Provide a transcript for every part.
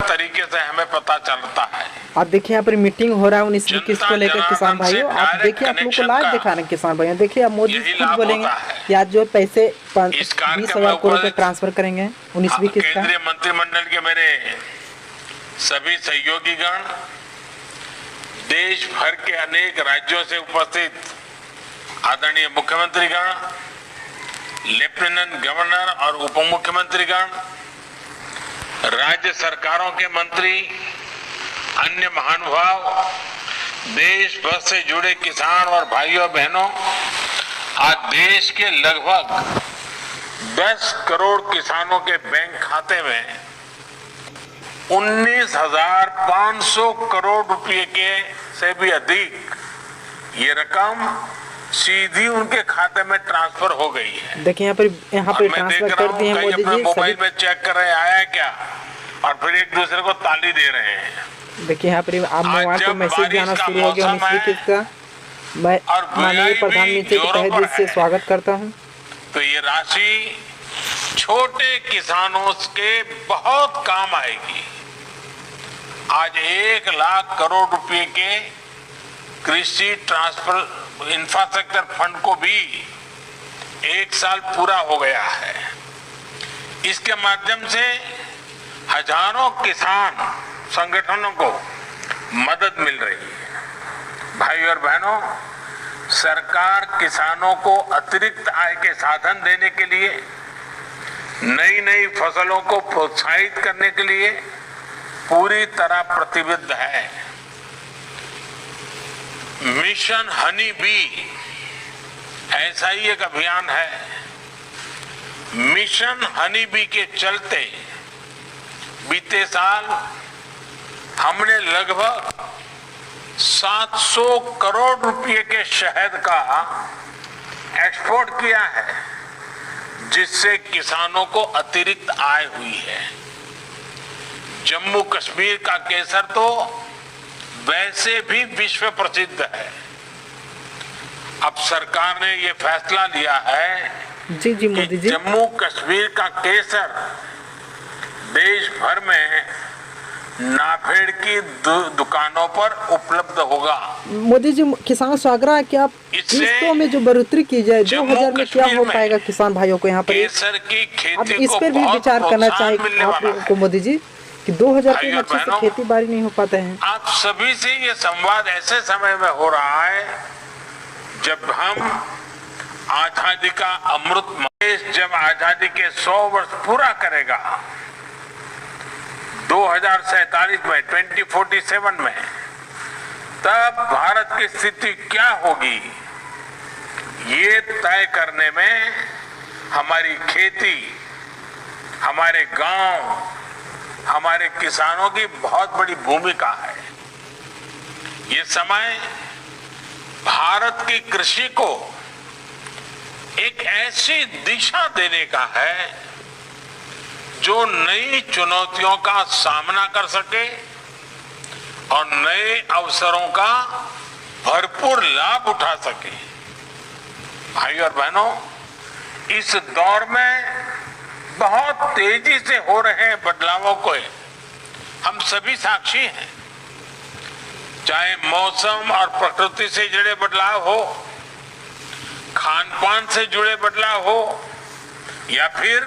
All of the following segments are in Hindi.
तरीके से हमें पता चलता है। आप देखिए यहाँ पर मीटिंग हो रहा है 19-21 को लेकर किसान भाइयों। आप देखिए, आप लोग को लाइव दिखा रहे हैं किसान भाइयों। देखिए आप मोदी खुद बोलेंगे कि आज जो पैसे 20,000 करोड़ रुपए ट्रांसफर करेंगे 19-21 का। केंद्रीय मंत्रिमंडल के मेरे सभी सहयोगीगण, देश भर के अनेक राज्यों से उपस्थित आदरणीय मुख्यमंत्रीगण, लेफ्टिनेंट गवर्नर और उप मुख्यमंत्रीगण, राज्य सरकारों के मंत्री, अन्य महानुभाव, देश भर से जुड़े किसान और भाइयों बहनों, आज देश के लगभग 10 करोड़ किसानों के बैंक खाते में 19,500 करोड़ रुपए के से भी अधिक ये रकम सीधी उनके खाते में ट्रांसफर हो गई है। देखिए यहाँ पर ट्रांसफर कर दिए हैं मोदी जी। मोबाइल में चेक कर रहे हैं आया क्या, और फिर एक दूसरे को ताली दे रहे हैं। देखिए यहाँ पर आप मोबाइल को मैसेज आना शुरू हो गया 19-21 का। मैं माननीय प्रधानमंत्री के तहे दिल से स्वागत करता हूँ। तो ये राशि छोटे किसानों के बहुत काम आएगी। आज 1 लाख करोड़ रुपए के कृषि ट्रांसफर इंफ्रास्ट्रक्चर फंड को भी 1 साल पूरा हो गया है। इसके माध्यम से हजारों किसान संगठनों को मदद मिल रही है। भाई और बहनों, सरकार किसानों को अतिरिक्त आय के साधन देने के लिए, नई नई फसलों को प्रोत्साहित करने के लिए पूरी तरह प्रतिबद्ध है। मिशन हनी बी ऐसा ही एक अभियान है। मिशन हनी बी के चलते बीते साल हमने लगभग 700 करोड़ रुपए के शहद का एक्सपोर्ट किया है, जिससे किसानों को अतिरिक्त आय हुई है। जम्मू कश्मीर का केसर तो वैसे भी विश्व प्रसिद्ध है। अब सरकार ने ये फैसला लिया है जी मोदी जी, जम्मू कश्मीर का केसर देश भर में नाफेड की दुकानों पर उपलब्ध होगा। मोदी जी, किसानों से आग्रह है कि आप किस्तों में जो बढ़ोतरी की जाए। 2000 में क्या हो पाएगा किसान भाइयों को यहाँ पर? केसर की खेती अब इस पर भी विचार करना चाहिए आपको मोदी जी कि 2000 में अच्छे से खेती बाड़ी नहीं हो पाते हैं। आप सभी से ये संवाद ऐसे समय में हो रहा है जब हम आजादी का अमृत देश जब आजादी के 100 वर्ष पूरा करेगा 2047 में 2047 में, तब भारत की स्थिति क्या होगी ये तय करने में हमारी खेती, हमारे गांव, हमारे किसानों की बहुत बड़ी भूमिका है। ये समय भारत की कृषि को एक ऐसी दिशा देने का है जो नई चुनौतियों का सामना कर सके और नए अवसरों का भरपूर लाभ उठा सके। भाई और बहनों, इस दौर में बहुत तेजी से हो रहे बदलावों को हम सभी साक्षी हैं। चाहे मौसम और प्रकृति से जुड़े बदलाव हो, खान पान से जुड़े बदलाव हो, या फिर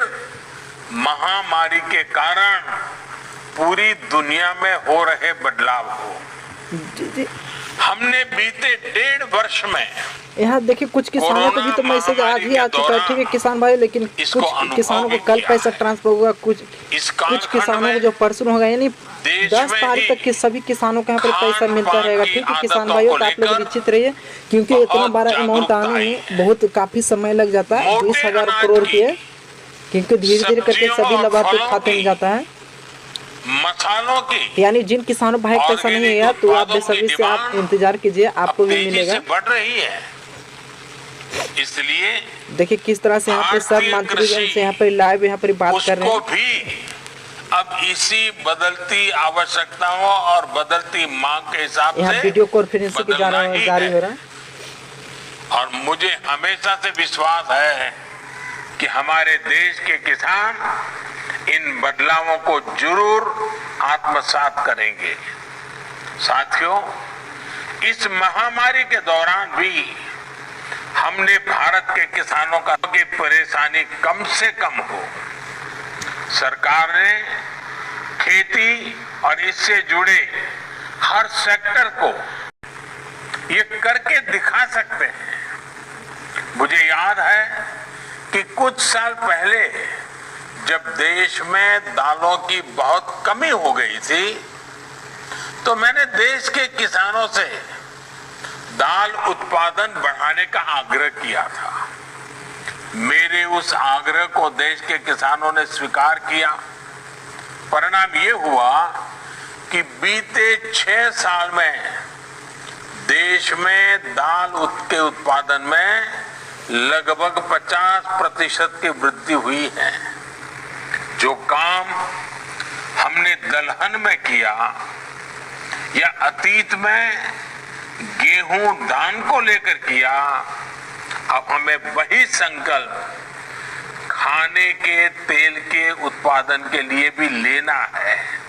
महामारी के कारण पूरी दुनिया में हो रहे बदलाव हो। हमने बीते 1.5 वर्ष में यहाँ देखिए कुछ किसानों को भी तो मैसेज आज ही आ चुका है। ठीक है किसान भाई, लेकिन कुछ किसानों को कल पैसा ट्रांसफर हुआ, कुछ किसानों को जो परसों होगा, यानी 10 तारीख तक के सभी किसानों को यहाँ पर पैसा मिलता रहेगा। ठीक है किसान भाइयों, तो आप लोग निश्चित रहिए, क्योंकि इतना बड़ा अमाउंट आने में बहुत काफी समय लग जाता है। 20,000 करोड़ रुपये, क्योंकि धीरे धीरे करके सभी लाभार्थी खाते में जाता है। मसालों की, यानी जिन किसानों भाई पैसा नहीं है तो आप बेसब्री से आप इंतजार कीजिए, आपको भी मिलेगा। बढ़ रही है, इसलिए देखिए किस तरह से यहाँ पे सब मंत्री से यहाँ पर लाइव यहाँ पर बात कर रहे हैं। भी अब इसी बदलती आवश्यकताओं और बदलती मांग के हिसाब से वीडियो कॉन्फ्रेंसिंग के जारी हो रहा है। और मुझे हमेशा से विश्वास है कि हमारे देश के किसान इन बदलावों को जरूर आत्मसात करेंगे। साथियों, इस महामारी के दौरान भी हमने भारत के किसानों की परेशानी कम से कम हो। सरकार ने खेती और इससे जुड़े हर सेक्टर को ये करके दिखा सकते हैं। मुझे याद है कि कुछ साल पहले जब देश में दालों की बहुत कमी हो गई थी, तो मैंने देश के किसानों से दाल उत्पादन बढ़ाने का आग्रह किया था। मेरे उस आग्रह को देश के किसानों ने स्वीकार किया। परिणाम ये हुआ कि बीते 6 साल में देश में दाल के उत्पादन में लगभग 50% की वृद्धि हुई है। जो काम हमने दलहन में किया या अतीत में गेहूं धान को लेकर किया, अब हमें वही संकल्प खाने के तेल के उत्पादन के लिए भी लेना है।